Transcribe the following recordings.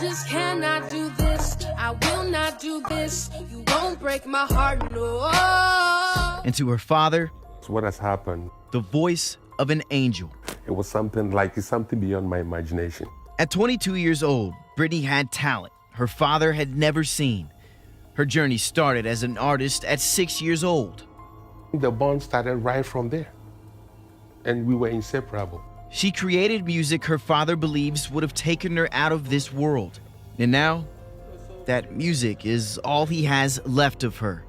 just cannot do this. I will not do this. You won't break my heart, no. And to her father, what has happened? The voice of an angel. It was something beyond my imagination. At 22 years old, Britney had talent her father had never seen. Her journey started as an artist at 6 years old. The bond started right from there, and we were inseparable. She created music her father believes would have taken her out of this world. And now, that music is all he has left of her.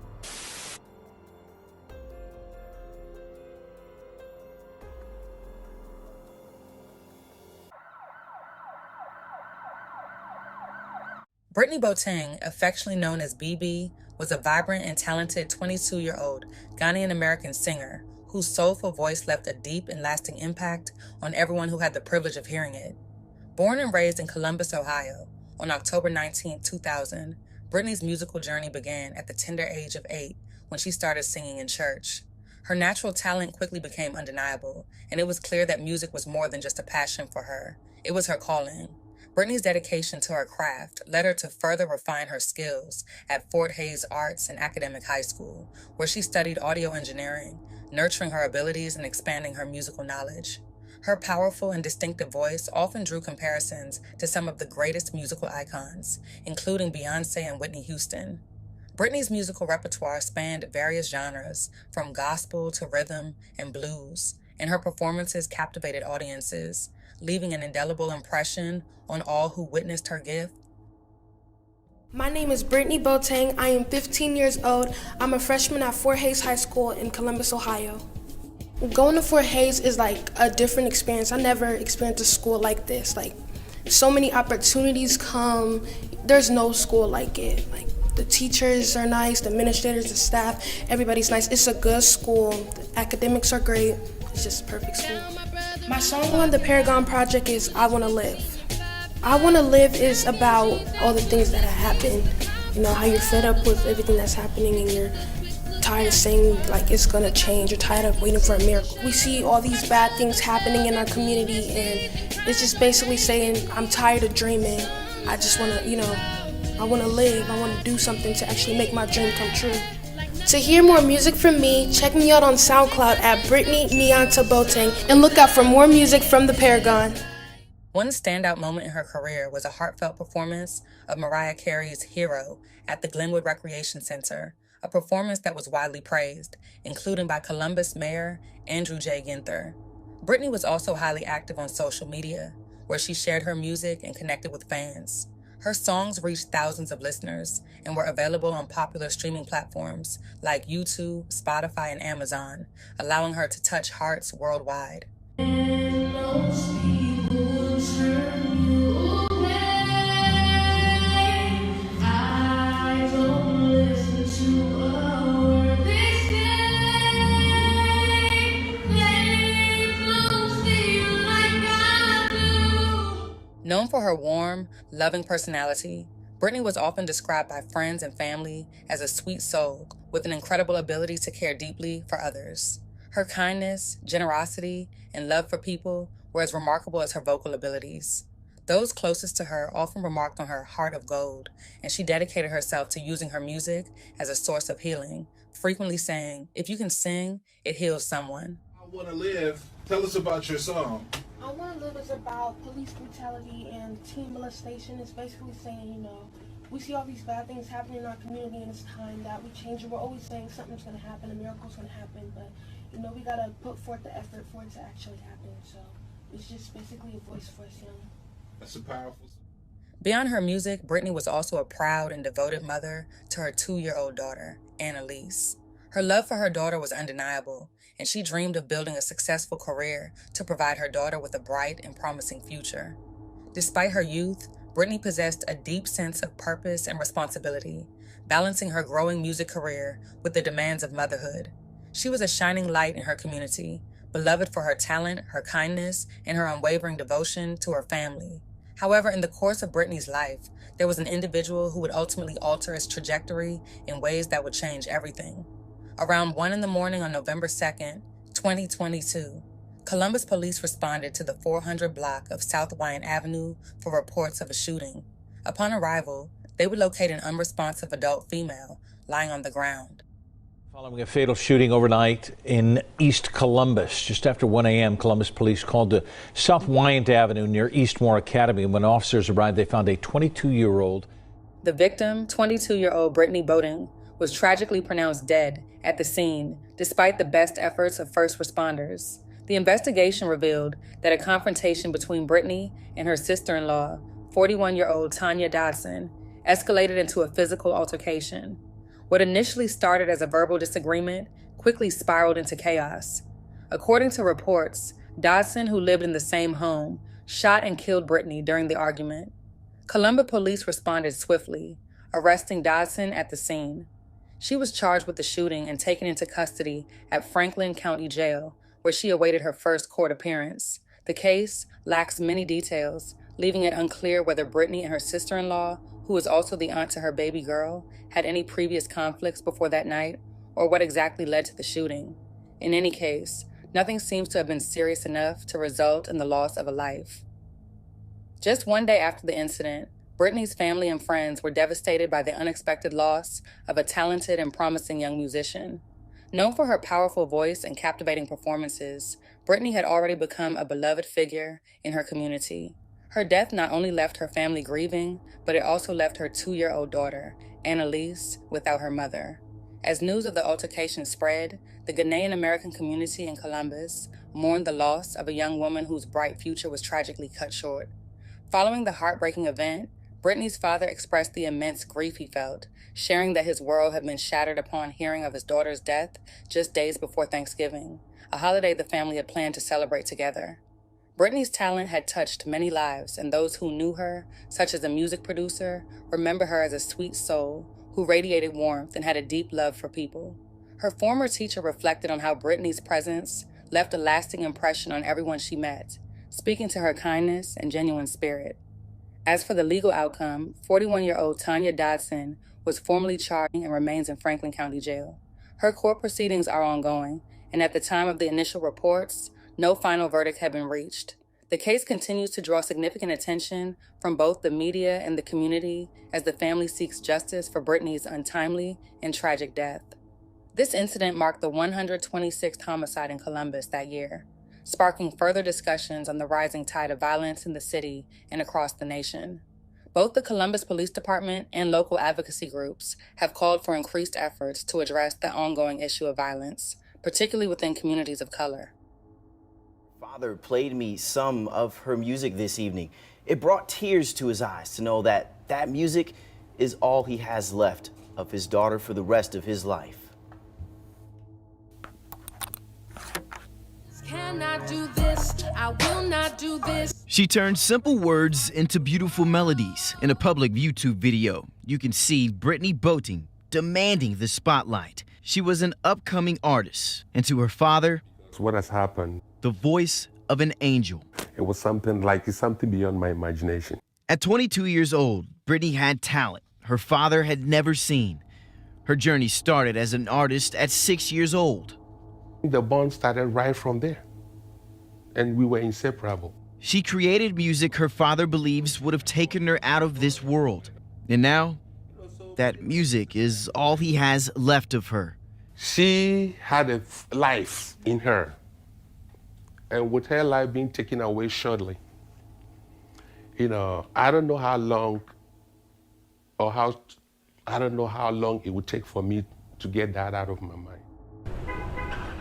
Britney Boateng, affectionately known as BB, was a vibrant and talented 22-year-old Ghanaian-American singer whose soulful voice left a deep and lasting impact on everyone who had the privilege of hearing it. Born and raised in Columbus, Ohio, on October 19, 2000, Britney's musical journey began at the tender age of 8 when she started singing in church. Her natural talent quickly became undeniable, and it was clear that music was more than just a passion for her. It was her calling. Britney's dedication to her craft led her to further refine her skills at Fort Hays Arts and Academic High School, where she studied audio engineering, nurturing her abilities and expanding her musical knowledge. Her powerful and distinctive voice often drew comparisons to some of the greatest musical icons, including Beyoncé and Whitney Houston. Britney's musical repertoire spanned various genres, from gospel to rhythm and blues, and her performances captivated audiences, leaving an indelible impression on all who witnessed her gift. My name is Britney Boateng. I am 15 years old. I'm a freshman at Fort Hays High School in Columbus, Ohio. Going to Fort Hays is like a different experience. I never experienced a school like this. Like, so many opportunities come. There's no school like it. Like, the teachers are nice, the administrators, the staff, everybody's nice. It's a good school. The academics are great. It's just a perfect school. My song on the Paragon Project is I Wanna Live. I Wanna Live is about all the things that have happened. You know, how you're fed up with everything that's happening and you're tired of saying like it's gonna change. You're tired of waiting for a miracle. We see all these bad things happening in our community, and it's just basically saying I'm tired of dreaming. I just wanna, I wanna live. I wanna do something to actually make my dream come true. To hear more music from me, check me out on SoundCloud at Britney Nyanta Boateng and look out for more music from the Paragon. One standout moment in her career was a heartfelt performance of Mariah Carey's Hero at the Glenwood Recreation Center, a performance that was widely praised, including by Columbus Mayor Andrew J. Ginther. Britney was also highly active on social media, where she shared her music and connected with fans. Her songs reached thousands of listeners and were available on popular streaming platforms like YouTube, Spotify, and Amazon, allowing her to touch hearts worldwide. Known for her warm, loving personality, Britney was often described by friends and family as a sweet soul with an incredible ability to care deeply for others. Her kindness, generosity, and love for people were as remarkable as her vocal abilities. Those closest to her often remarked on her heart of gold, and she dedicated herself to using her music as a source of healing, frequently saying, "If you can sing, it heals someone." I Wanna Live. Tell us about your song. I Wanna Live is about police brutality and teen molestation. It's basically saying, we see all these bad things happening in our community, and it's time that we change it. We're always saying something's going to happen, a miracle's going to happen, but, we got to put forth the effort for it to actually happen. So it's just basically a voice for us young. That's a powerful. Beyond her music, Britney was also a proud and devoted mother to her 2-year-old daughter, Annalise. Her love for her daughter was undeniable, and she dreamed of building a successful career to provide her daughter with a bright and promising future. Despite her youth, Britney possessed a deep sense of purpose and responsibility, balancing her growing music career with the demands of motherhood. She was a shining light in her community, beloved for her talent, her kindness, and her unwavering devotion to her family. However, in the course of Britney's life, there was an individual who would ultimately alter its trajectory in ways that would change everything. Around 1 a.m. on November 2nd, 2022, Columbus police responded to the 400 block of South Wyandt Avenue for reports of a shooting. Upon arrival, they would locate an unresponsive adult female lying on the ground. Following a fatal shooting overnight in East Columbus, just after 1 a.m., Columbus police called to South Wyant Avenue near Eastmore Academy. When officers arrived, they found a 22-year-old. The victim, 22-year-old Britney Boating, was tragically pronounced dead at the scene, despite the best efforts of first responders. The investigation revealed that a confrontation between Britney and her sister-in-law, 41-year-old Tanya Dodson, escalated into a physical altercation. What initially started as a verbal disagreement quickly spiraled into chaos. According to reports, Dodson, who lived in the same home, shot and killed Britney during the argument. Columbus police responded swiftly, arresting Dodson at the scene. She was charged with the shooting and taken into custody at Franklin County Jail, where she awaited her first court appearance. The case lacks many details, leaving it unclear whether Britney and her sister-in-law, who is also the aunt to her baby girl, had any previous conflicts before that night, or what exactly led to the shooting. In any case, nothing seems to have been serious enough to result in the loss of a life. Just one day after the incident, Britney's family and friends were devastated by the unexpected loss of a talented and promising young musician. Known for her powerful voice and captivating performances, Britney had already become a beloved figure in her community. Her death not only left her family grieving, but it also left her 2-year-old daughter, Annalise, without her mother. As news of the altercation spread, the Ghanaian American community in Columbus mourned the loss of a young woman whose bright future was tragically cut short. Following the heartbreaking event, Britney's father expressed the immense grief he felt, sharing that his world had been shattered upon hearing of his daughter's death just days before Thanksgiving, a holiday the family had planned to celebrate together. Britney's talent had touched many lives, and those who knew her, such as a music producer, remember her as a sweet soul who radiated warmth and had a deep love for people. Her former teacher reflected on how Britney's presence left a lasting impression on everyone she met, speaking to her kindness and genuine spirit. As for the legal outcome, 41-year-old Tanya Dodson was formally charged and remains in Franklin County Jail. Her court proceedings are ongoing, and at the time of the initial reports, no final verdict had been reached. The case continues to draw significant attention from both the media and the community as the family seeks justice for Britney's untimely and tragic death. This incident marked the 126th homicide in Columbus that year, sparking further discussions on the rising tide of violence in the city and across the nation. Both the Columbus Police Department and local advocacy groups have called for increased efforts to address the ongoing issue of violence, particularly within communities of color. Father played me some of her music this evening. It brought tears to his eyes to know that that music is all he has left of his daughter for the rest of his life. Can I do this? I will not do this. She turned simple words into beautiful melodies. In a public YouTube video, you can see Britney Boating demanding the spotlight. She was an upcoming artist, and to her father, What has happened? the voice of an angel. It was something beyond my imagination. At 22 years old, Britney had talent her father had never seen. Her journey started as an artist at 6 years old. The bond started right from there, and we were inseparable. She created music her father believes would have taken her out of this world. And now, that music is all he has left of her. She had a life in her, and with her life being taken away shortly, I don't know how long it would take for me to get that out of my mind.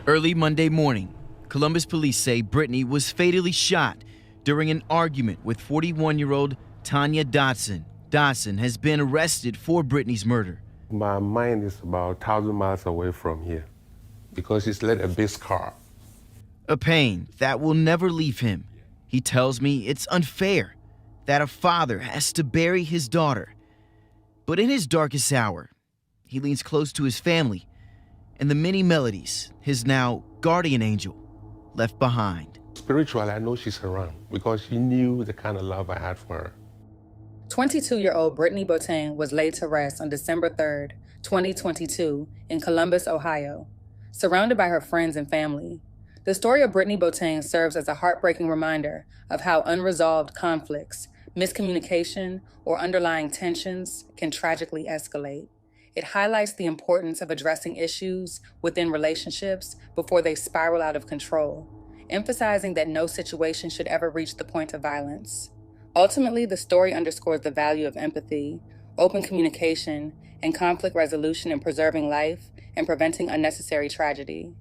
Early Monday morning, Columbus police say Britney was fatally shot during an argument with 41-year-old Tanya Dodson. Dodson has been arrested for Britney's murder. My mind is about 1,000 miles away from here because she's left a big scar. A pain that will never leave him. He tells me it's unfair that a father has to bury his daughter. But in his darkest hour, he leans close to his family and the many melodies his now guardian angel left behind. Spiritually, I know she's around because she knew the kind of love I had for her. 22-year-old Britney Boating was laid to rest on December 3rd, 2022, in Columbus, Ohio, surrounded by her friends and family. The story of Britney Boating serves as a heartbreaking reminder of how unresolved conflicts Miscommunication or underlying tensions can tragically escalate. It highlights the importance of addressing issues within relationships before they spiral out of control, emphasizing that no situation should ever reach the point of violence. Ultimately, the story underscores the value of empathy, open communication, and conflict resolution in preserving life and preventing unnecessary tragedy.